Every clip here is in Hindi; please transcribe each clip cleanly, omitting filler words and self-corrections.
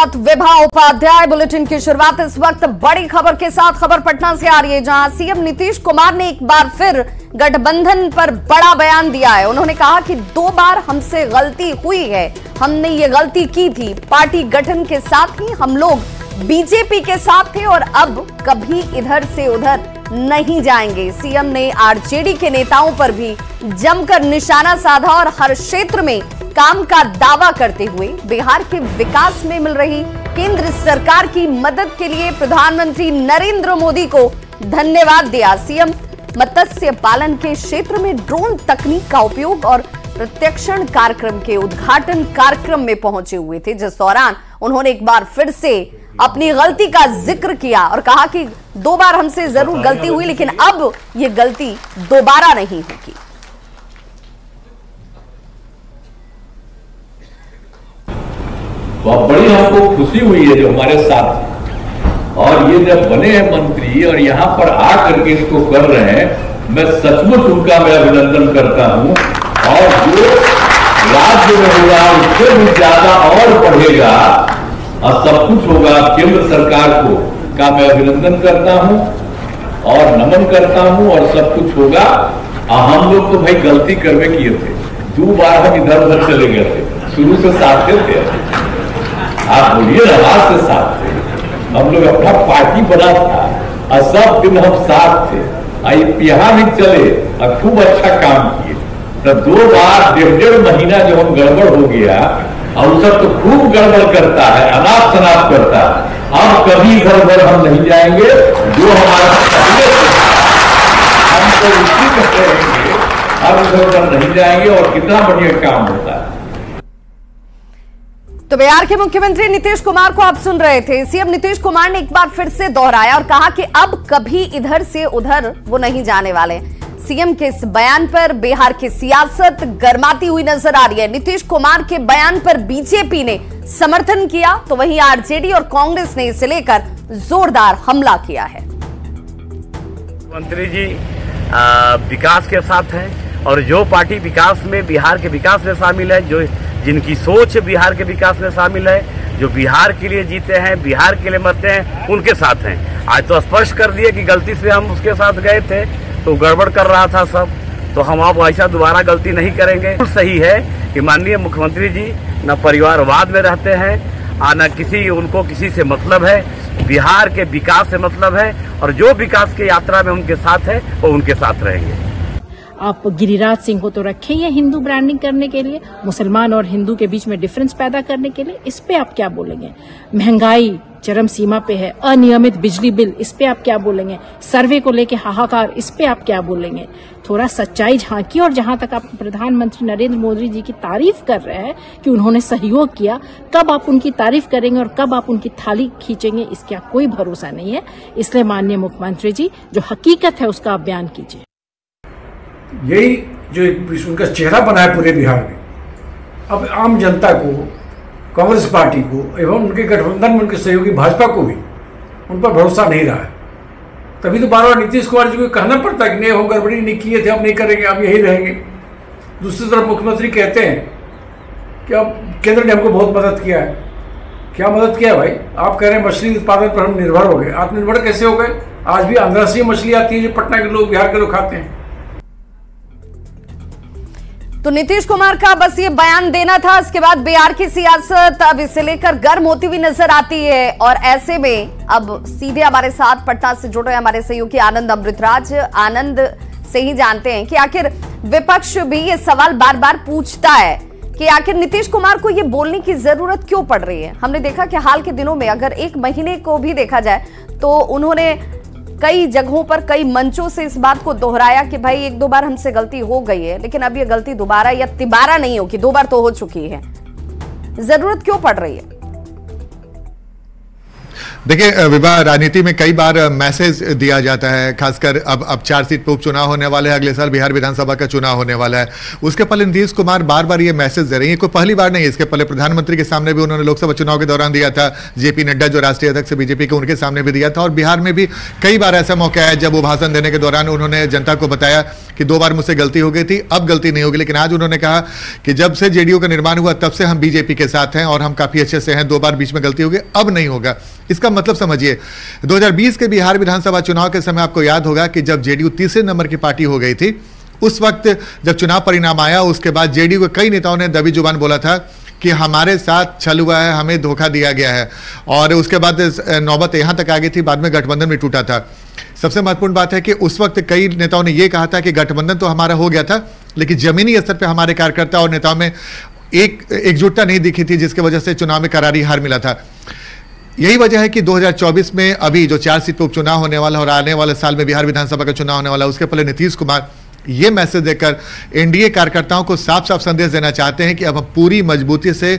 साथ विभा उपाध्याय। बुलेटिन की शुरुआत इस वक्त बड़ी खबर के साथ। खबर पटना से आ रही है, जहां सीएम नीतीश कुमार ने एक बार फिर गठबंधन पर बड़ा बयान दिया है। उन्होंने कहा कि 2 बार हमसे गलती हुई है, हमने ये गलती की थी। पार्टी गठन के साथ ही हम लोग बीजेपी के साथ थे और अब कभी इधर से उधर नहीं जाएंगे। सीएम ने आरजेडी के नेताओं पर भी जमकर निशाना साधा और हर क्षेत्र में काम का दावा करते हुए बिहार के विकास में मिल रही केंद्र सरकार की मदद के लिए प्रधानमंत्री नरेंद्र मोदी को धन्यवाद दिया। सीएम मत्स्य पालन के क्षेत्र में ड्रोन तकनीक का उपयोग और प्रत्यक्षण कार्यक्रम के उद्घाटन कार्यक्रम में पहुंचे हुए थे, जिस दौरान उन्होंने एक बार फिर से अपनी गलती का जिक्र किया और कहा कि 2 बार हमसे जरूर गलती हुई, लेकिन अब ये गलती दोबारा नहीं होगी। बहुत बड़ी हमको खुशी हुई है जो हमारे साथ, और ये जब बने हैं मंत्री और यहाँ पर आकर के इसको कर रहे हैं, मैं सचमुच उनका मैं अभिनंदन करता हूँ। और जो राज्य में होगा उससे भी ज्यादा और बढ़ेगा और सब कुछ होगा, केंद्र सरकार को का मैं अभिनंदन करता हूँ और नमन करता हूँ और सब कुछ होगा। हम लोग तो भाई गलती करवे किए थे, 2 बार हम इधर उधर चले गए थे, शुरू से साथ थे। आप बोलिए राज से साथ थे, हम लोग अपना पार्टी बना था और सब दिन हम साथ थे। यहाँ भी चले और खूब अच्छा काम किए। तो 2 बार 1.5 महीना जो हम गड़बड़ हो गया, और सब तो खूब गड़बड़ करता है, अनाप शनाप करता है। अब कभी इधर उधर हम नहीं जाएंगे, जो हमारा हम तो उसी में रहेंगे, अब इधर उधर नहीं जाएंगे। और कितना बढ़िया काम होता है। तो बिहार के मुख्यमंत्री नीतीश कुमार को आप सुन रहे थे। सीएम नीतीश कुमार ने एक बार फिर से दोहराया और कहा कि अब कभी इधर से उधर वो नहीं जाने वाले। सीएम के इस बयान पर बिहार की सियासत गर्माती हुई नजर आ रही है। नीतीश कुमार के बयान पर बीजेपी ने समर्थन किया, तो वहीं आरजेडी और कांग्रेस ने इसे लेकर जोरदार हमला किया है। मंत्री जी विकास के साथ हैं, और जो पार्टी विकास में, बिहार के विकास में शामिल है, जो जिनकी सोच बिहार के विकास में शामिल है, जो बिहार के लिए जीते हैं, बिहार के लिए मरते हैं, उनके साथ हैं। आज तो स्पष्ट कर दिए कि गलती से हम उसके साथ गए थे तो गड़बड़ कर रहा था सब, तो हम अब ऐसा दोबारा गलती नहीं करेंगे। सही है कि माननीय मुख्यमंत्री जी न परिवारवाद में रहते हैं, न उनको किसी से मतलब है, बिहार के विकास से मतलब है, और जो विकास की यात्रा में उनके साथ है वो उनके साथ रहेंगे। आप गिरिराज सिंह को तो रखे ही है हिंदू ब्रांडिंग करने के लिए, मुसलमान और हिंदू के बीच में डिफरेंस पैदा करने के लिए। इस पे आप क्या बोलेंगे? महंगाई चरम सीमा पे है, अनियमित बिजली बिल, इस पे आप क्या बोलेंगे? सर्वे को लेके हाहाकार, इस पे आप क्या बोलेंगे? थोड़ा सच्चाई झांकी। और जहां तक आप प्रधानमंत्री नरेंद्र मोदी जी की तारीफ कर रहे हैं कि उन्होंने सहयोग किया, कब आप उनकी तारीफ करेंगे और कब आप उनकी थाली खींचेंगे, इसका कोई भरोसा नहीं है। इसलिए माननीय मुख्यमंत्री जी, जो हकीकत है उसका आप बयान कीजिए। यही जो उनका चेहरा बना है पूरे बिहार में, अब आम जनता को, कांग्रेस पार्टी को एवं उनके गठबंधन में उनके सहयोगी भाजपा को भी उन पर भरोसा नहीं रहा है। तभी तो बार बार नीतीश कुमार जी को कहना पड़ता है कि नहीं, हम गड़बड़ी नहीं किए थे, हम नहीं करेंगे, अब यही रहेंगे। दूसरी तरफ मुख्यमंत्री कहते हैं कि अब केंद्र ने हमको बहुत मदद किया है। क्या मदद किया है भाई? आप कह रहे हैं मछली उत्पादन पर हम निर्भर हो गए। आत्मनिर्भर कैसे हो गए? आज भी आंध्रा से मछली आती है जो पटना के लोग, बिहार के लोग खाते हैं। तो नीतीश कुमार का बस ये बयान देना था। इसके बाद बिहार की सियासत अब इसे लेकर गर्म होती हुई नजर आती है, और ऐसे में अब सीधे हमारे साथ पटना से जुड़े हमारे सहयोगी आनंद अमृतराज। आनंद से ही जानते हैं कि आखिर विपक्ष भी ये सवाल बार बार पूछता है कि आखिर नीतीश कुमार को ये बोलने की जरूरत क्यों पड़ रही है। हमने देखा कि हाल के दिनों में, अगर 1 महीने को भी देखा जाए, तो उन्होंने कई जगहों पर, कई मंचों से इस बात को दोहराया कि भाई 1-2 बार हमसे गलती हो गई है, लेकिन अब ये गलती दोबारा या तिबारा नहीं होगी, 2 बार तो हो चुकी है। जरूरत क्यों पड़ रही है? देखिए विवाह राजनीति में कई बार मैसेज दिया जाता है, खासकर अब 4 सीट पर उपचुनाव होने वाले हैं, अगले साल बिहार विधानसभा का चुनाव होने वाला है। उसके पहले नीतीश कुमार बार बार ये मैसेज दे रही है। कोई पहली बार नहीं है, इसके पहले प्रधानमंत्री के सामने भी उन्होंने लोकसभा चुनाव के दौरान दिया था, जेपी नड्डा जो राष्ट्रीय अध्यक्ष बीजेपी के, उनके सामने भी दिया था, और बिहार में भी कई बार ऐसा मौका है जब वो भाषण देने के दौरान उन्होंने जनता को बताया कि 2 बार मुझसे गलती हो गई थी, अब गलती नहीं होगी। लेकिन आज उन्होंने कहा कि जब से जेडीयू का निर्माण हुआ तब से हम बीजेपी के साथ हैं और हम काफी अच्छे से हैं, 2 बार बीच में गलती हो गई, अब नहीं होगा। इसका मतलब समझिए, 2020 के बिहार विधानसभा चुनाव के समय आपको याद होगा कि जब जेडीयू तीसरे नंबर की पार्टी हो गई थी, उस वक्त जब चुनाव परिणाम आया उसके बाद जेडीयू के कई नेताओं ने दबी जुबान बोला था कि हमारे साथ छल हुआ है, हमें धोखा दिया गया है, और उसके बाद नौबत यहां तक आ गई थी, बाद में गठबंधन भी टूटा था। सबसे महत्वपूर्ण बात है कि उस वक्त कई नेताओं ने यह कहा था कि गठबंधन तो हमारा हो गया था, लेकिन जमीनी स्तर पर हमारे कार्यकर्ता और नेताओं में एकजुटता नहीं दिखी थी, जिसकी वजह से चुनाव में करारी हार मिला था। यही वजह है कि 2024 में अभी जो 4 सीट पर उपचुनाव होने वाला और आने वाले साल में बिहार विधानसभा का चुनाव होने वाला, उसके पहले नीतीश कुमार ये मैसेज देकर एनडीए कार्यकर्ताओं को साफ साफ संदेश देना चाहते हैं कि अब हम पूरी मजबूती से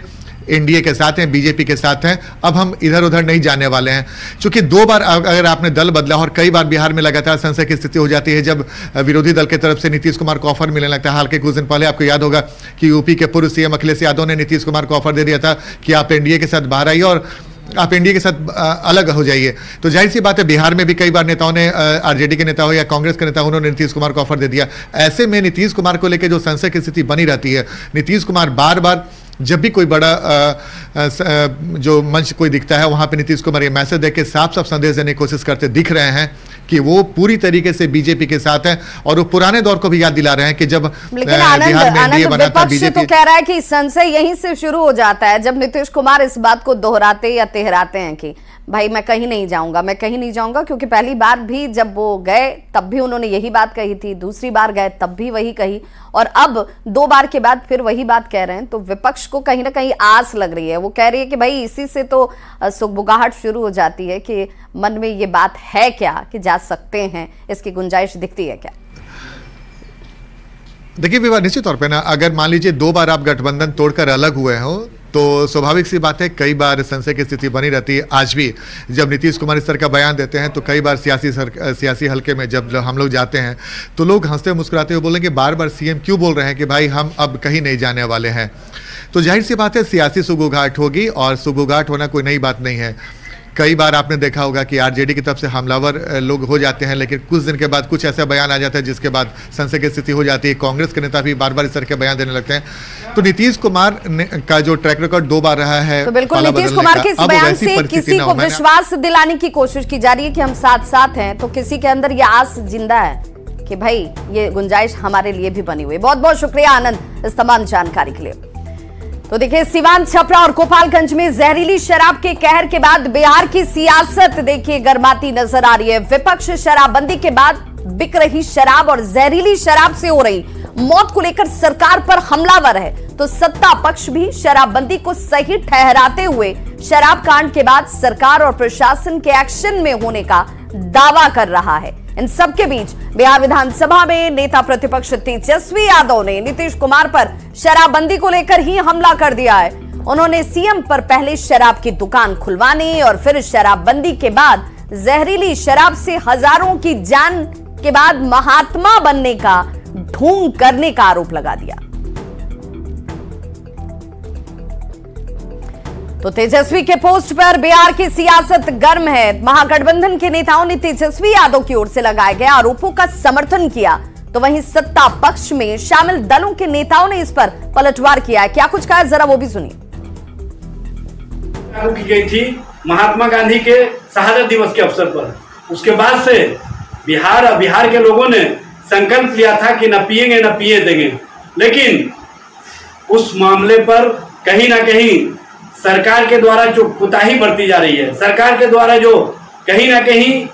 एनडीए के साथ हैं, बीजेपी के साथ हैं, अब हम इधर उधर नहीं जाने वाले हैं। क्योंकि 2 बार अगर आपने दल बदला और कई बार बिहार में लगातार संशय की स्थिति हो जाती है, जब विरोधी दल की तरफ से नीतीश कुमार को ऑफर मिलने लगता है। हाल के कुछ दिन पहले आपको याद होगा कि यूपी के पूर्व सीएम अखिलेश यादव ने नीतीश कुमार को ऑफर दे दिया था कि आप एनडीए के साथ बाहर आइए और आप एनडीए के साथ अलग हो जाइए। तो जाहिर सी बात है, बिहार में भी कई बार नेताओं ने, आरजेडी के नेता हो या कांग्रेस के नेता, उन्होंने नीतीश कुमार को ऑफर दे दिया। ऐसे में नीतीश कुमार को लेकर जो संशय की स्थिति बनी रहती है, नीतीश कुमार बार बार जब भी कोई बड़ा जो मंच कोई दिखता है, वहां पे नीतीश कुमार ये मैसेज देकर साफ साफ संदेश देने की कोशिश करते दिख रहे हैं कि वो पूरी तरीके से बीजेपी के साथ हैं, और वो पुराने दौर को भी याद दिला रहे हैं कि जब बिहार में एनडीए बना था, बीजेपी तो कह रहा है कि संशय यहीं से शुरू हो जाता है जब नीतीश कुमार इस बात को दोहराते या तिहराते हैं कि भाई मैं कहीं नहीं जाऊंगा, मैं कहीं नहीं जाऊंगा। क्योंकि पहली बार भी जब वो गए तब भी उन्होंने यही बात कही थी, दूसरी बार गए तब भी वही कही, और अब 2 बार के बाद फिर वही बात कह रहे हैं। तो विपक्ष को कहीं ना कहीं आस लग रही है, वो कह रही है कि भाई इसी से तो सुगबुगाहट शुरू हो जाती है कि मन में ये बात है क्या कि जा सकते हैं, इसकी गुंजाइश दिखती है क्या। देखिए विवाह, निश्चित तौर पे ना, अगर मान लीजिए 2 बार आप गठबंधन तोड़कर अलग हुए हो तो स्वाभाविक सी बात है कई बार संशय की स्थिति बनी रहती है। आज भी जब नीतीश कुमार इस तरह का बयान देते हैं तो कई बार सियासी हलके में जब हम लोग जाते हैं तो लोग हंसते मुस्कुराते हुए बोलेंगे बार बार सीएम क्यों बोल रहे हैं कि भाई हम अब कहीं नहीं जाने वाले हैं। तो जाहिर सी बात है सियासी सुगबुगाहट होगी, और सुगबुगाहट होना कोई नई बात नहीं है। कई बार आपने देखा होगा कि आरजेडी की तरफ से हमलावर लोग हो जाते हैं, लेकिन कुछ दिन के बाद कुछ ऐसा बयान आ जाता है जिसके बाद संशय की स्थिति हो जाती है। कांग्रेस के नेता भी बार बार इस तरह के बयान देने लगते हैं। तो नीतीश कुमार का जो ट्रैक रिकॉर्ड 2 बार रहा है, तो बिल्कुल नीतीश कुमार के इस बयान से किसी को विश्वास दिलाने की कोशिश की जा रही है कि हम साथ साथ हैं, तो किसी के अंदर ये आस जिंदा है कि भाई ये गुंजाइश हमारे लिए भी बनी हुई। बहुत बहुत शुक्रिया आनंद इस तमाम जानकारी के लिए। तो देखिए, सिवान, छपरा और गोपालगंज में जहरीली शराब के कहर के बाद बिहार की सियासत देखिए गर्माती नजर आ रही है। विपक्ष शराबबंदी के बाद बिक रही शराब और जहरीली शराब से हो रही मौत को लेकर सरकार पर हमलावर है, तो सत्ता पक्ष भी शराबबंदी को सही ठहराते हुए शराब कांड के बाद सरकार और प्रशासन के एक्शन में होने का दावा कर रहा है। इन सबके बीच बिहार विधानसभा में नेता प्रतिपक्ष तेजस्वी यादव ने नीतीश कुमार पर शराबबंदी को लेकर ही हमला कर दिया है। उन्होंने सीएम पर पहले शराब की दुकान खुलवाने और फिर शराबबंदी के बाद जहरीली शराब से हजारों की जान के बाद महात्मा बनने का ढोंग करने का आरोप लगा दिया। तो तेजस्वी के पोस्ट पर बिहार की सियासत गर्म है। महागठबंधन के नेताओं ने तेजस्वी यादव की ओर से लगाए गए आरोपों का समर्थन किया, तो वहीं सत्ता पक्ष में शामिल दलों के नेताओं ने इस पर पलटवार किया है। क्या कुछ कहा जरा वो भी सुनिए। की गई थी महात्मा गांधी के शहादत दिवस के अवसर पर, उसके बाद से बिहार के लोगों ने संकल्प लिया था कि न पिएंगे न पिए देंगे, लेकिन उस मामले पर कहीं ना कहीं सरकार के द्वारा जो कुताही बरती जा रही है, सरकार के द्वारा जो कहीं ना कहीं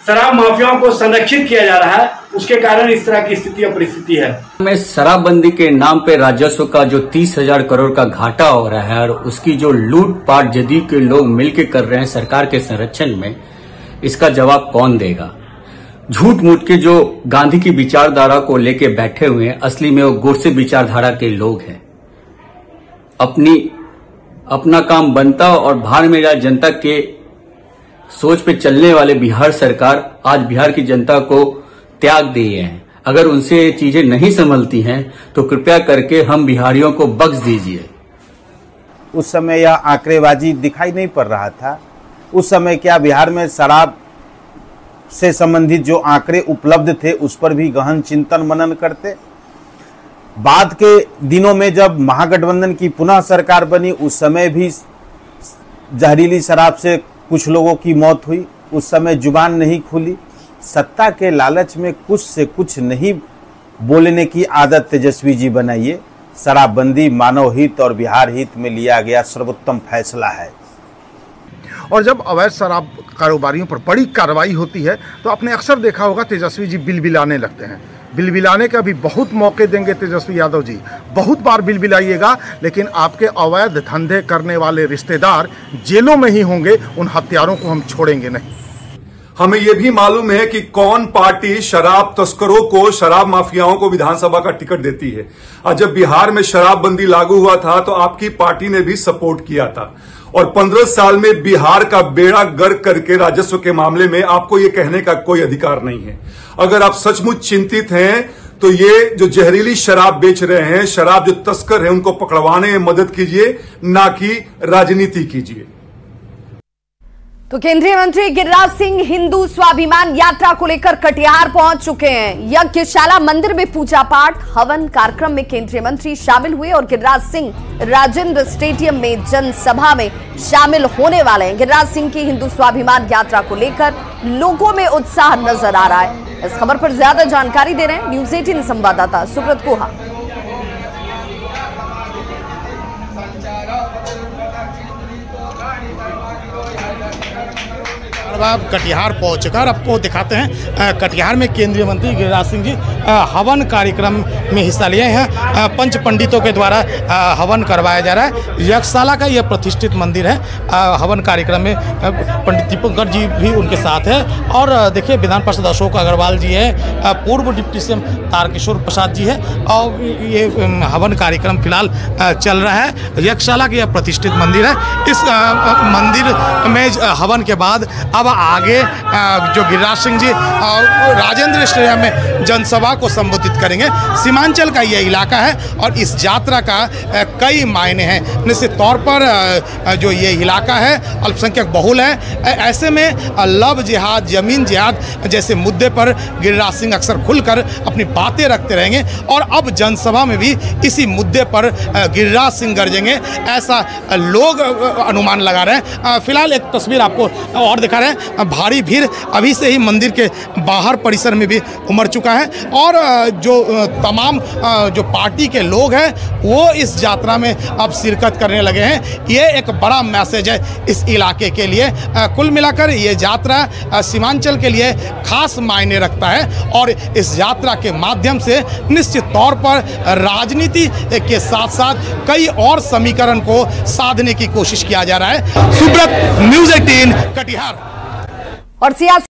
शराब माफियाओं को संरक्षित किया जा रहा है, उसके कारण इस तरह की स्थिति और परिस्थिति है। में शराबबंदी के नाम पे राजस्व का जो 30,000 करोड़ का घाटा हो रहा है और उसकी जो लूटपाट जदयू के लोग मिलकर कर रहे हैं सरकार के संरक्षण में, इसका जवाब कौन देगा? झूठ मूठ के जो गांधी की विचारधारा को लेके बैठे हुए हैं, असली में वो गुरसे विचारधारा के लोग हैं। अपना काम बनता और भाड़ में जा जनता के सोच पे चलने वाले बिहार सरकार आज बिहार की जनता को त्याग दिए हैं। अगर उनसे ये चीजें नहीं संभलती हैं तो कृपया करके हम बिहारियों को बख्श दीजिए। उस समय यह आंकड़ेबाजी दिखाई नहीं पड़ रहा था। उस समय क्या बिहार में शराब से संबंधित जो आंकड़े उपलब्ध थे उस पर भी गहन चिंतन मनन करते। बाद के दिनों में जब महागठबंधन की पुनः सरकार बनी उस समय भी जहरीली शराब से कुछ लोगों की मौत हुई, उस समय जुबान नहीं खुली। सत्ता के लालच में कुछ से कुछ नहीं बोलने की आदत तेजस्वी जी बनाइए। शराबबंदी मानव हित और बिहार हित में लिया गया सर्वोत्तम फैसला है। और जब अवैध शराब कारोबारियों पर बड़ी कार्रवाई होती है तो आपने अक्सर देखा होगा तेजस्वी जी बिलबिलाने लगते हैं। बिलबिलाने का भी बहुत मौके देंगे तेजस्वी यादव जी, बहुत बार बिलबिलाइएगा, लेकिन आपके अवैध धंधे करने वाले रिश्तेदार जेलों में ही होंगे। उन हत्यारों को हम छोड़ेंगे नहीं। हमें यह भी मालूम है कि कौन पार्टी शराब तस्करों को, शराब माफियाओं को विधानसभा का टिकट देती है। और जब बिहार में शराबबंदी लागू हुआ था तो आपकी पार्टी ने भी सपोर्ट किया था। और 15 साल में बिहार का बेड़ा गर्क करके राजस्व के मामले में आपको यह कहने का कोई अधिकार नहीं है। अगर आप सचमुच चिंतित हैं तो ये जो जहरीली शराब बेच रहे हैं, शराब जो तस्कर हैं, उनको पकड़वाने में मदद कीजिए, ना कि राजनीति कीजिए। तो केंद्रीय मंत्री गिरिराज सिंह हिंदू स्वाभिमान यात्रा को लेकर कटिहार पहुंच चुके हैं। यज्ञशाला मंदिर में पूजा पाठ हवन कार्यक्रम में केंद्रीय मंत्री शामिल हुए और गिरिराज सिंह राजेंद्र स्टेडियम में जनसभा में शामिल होने वाले हैं। गिरिराज सिंह की हिंदू स्वाभिमान यात्रा को लेकर लोगों में उत्साह नजर आ रहा है। इस खबर पर ज्यादा जानकारी दे रहे हैं न्यूज़ 18 संवाददाता सुब्रत कोहा। अब कटिहार पहुंचकर आपको दिखाते हैं कटिहार में केंद्रीय मंत्री गिरिराज सिंह जी हवन कार्यक्रम में हिस्सा लिए हैं। पंच पंडितों के द्वारा हवन करवाया जा रहा है। यज्ञशाला का यह प्रतिष्ठित मंदिर है। हवन कार्यक्रम में पंडित दीपंकर जी भी उनके साथ है और देखिए विधान पार्षद अशोक अग्रवाल जी है, पूर्व डिप्टी सीएम तारकिशोर प्रसाद जी है और ये हवन कार्यक्रम फिलहाल चल रहा है। यज्ञशाला का यह प्रतिष्ठित मंदिर है। इस मंदिर में हवन के बाद अब आगे जो गिरिराज सिंह जी राजेंद्र स्टेडियम में जनसभा को संबोधित करेंगे। सीमांचल का यह इलाका है और इस यात्रा का कई मायने हैं। निश्चित तौर पर जो ये इलाका है अल्पसंख्यक बहुल है। ऐसे में लव जिहाद, जमीन जिहाद जैसे मुद्दे पर गिरिराज सिंह अक्सर खुलकर अपनी बातें रखते रहेंगे और अब जनसभा में भी इसी मुद्दे पर गिरिराज सिंह गरजेंगे, ऐसा लोग अनुमान लगा रहे हैं। फिलहाल एक तस्वीर आपको और दिखा रहे हैं। भारी भीड़ अभी से ही मंदिर के बाहर परिसर में भी उमड़ चुका है और जो तमाम जो पार्टी के लोग हैं वो इस यात्रा में अब शिरकत करने लगे हैं। ये एक बड़ा मैसेज है इस इलाके के लिए। कुल मिलाकर ये यात्रा सीमांचल के लिए खास मायने रखता है और इस यात्रा के माध्यम से निश्चित तौर पर राजनीति के साथ साथ कई और समीकरण को साधने की कोशिश किया जा रहा है। सुब्रत, न्यूज़ 18 कटिहार। और सियासी